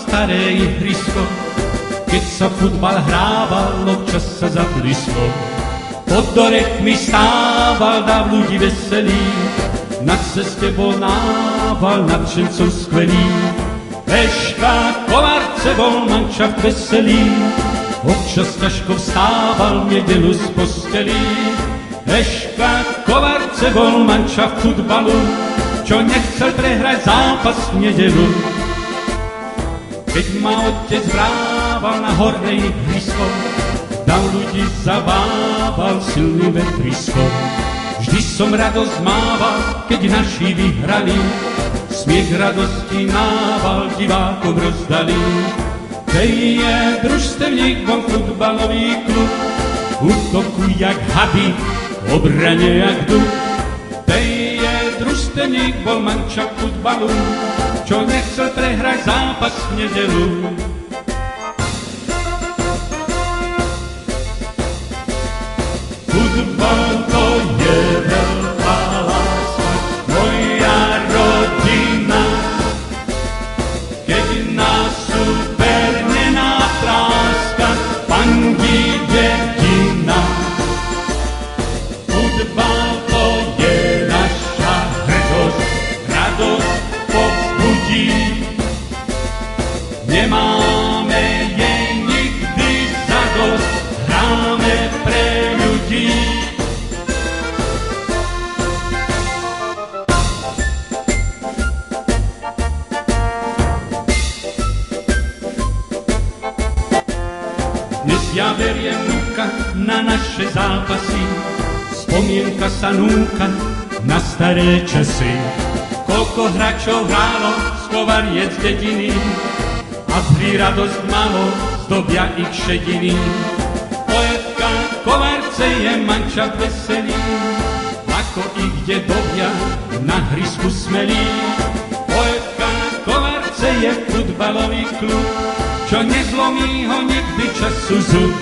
staré ihrisko, keď sa futbal hrával, občas sa zablisko. Pod dorechmi stával dáv ľudí veselý, na ceste bol nával nadšencov skvelý. Peška, Kovarce bol manšaft veselý, občas ťažko vstával v nedelu z postelí. Peška, Kovarce bol manšaft futbalu, čo nechcel prehrať zápas v nedelu. Keď ma otec vrával na horné ihrisko, dav ľudí zabával silným vetriskom. Vždy som radosť mával, keď naši vyhrali, smiech radosti nával divákom rozdali. Tej je družstevník, bol futbalový klub, útoku jak hady, obrane jak dub. Tej je družstevník, bol mančaft futbalu, čo nechcel prehrať zápas v nedelu. Futbal to je veľká láska, moja rodina, keď nás super nenatráska, fandí dedina. Futbal to je naša hrdosť, radosť povzbudí, nemáme jej nikdy zadosť, hráme pre ľudí. Dnes ja veriem vnúka na naše zápasy, spomienka sa núka na staré časy. Koľko hráčov hrálo z Kovariec dediny a z hry radosť malo zdobia ich šediny. OFK Kovarce je mančaft veselý, ako ich dedovia na hrisku smelí. OFK Kovarce je futbalový klub, čo nezlomí ho nikdy času zub.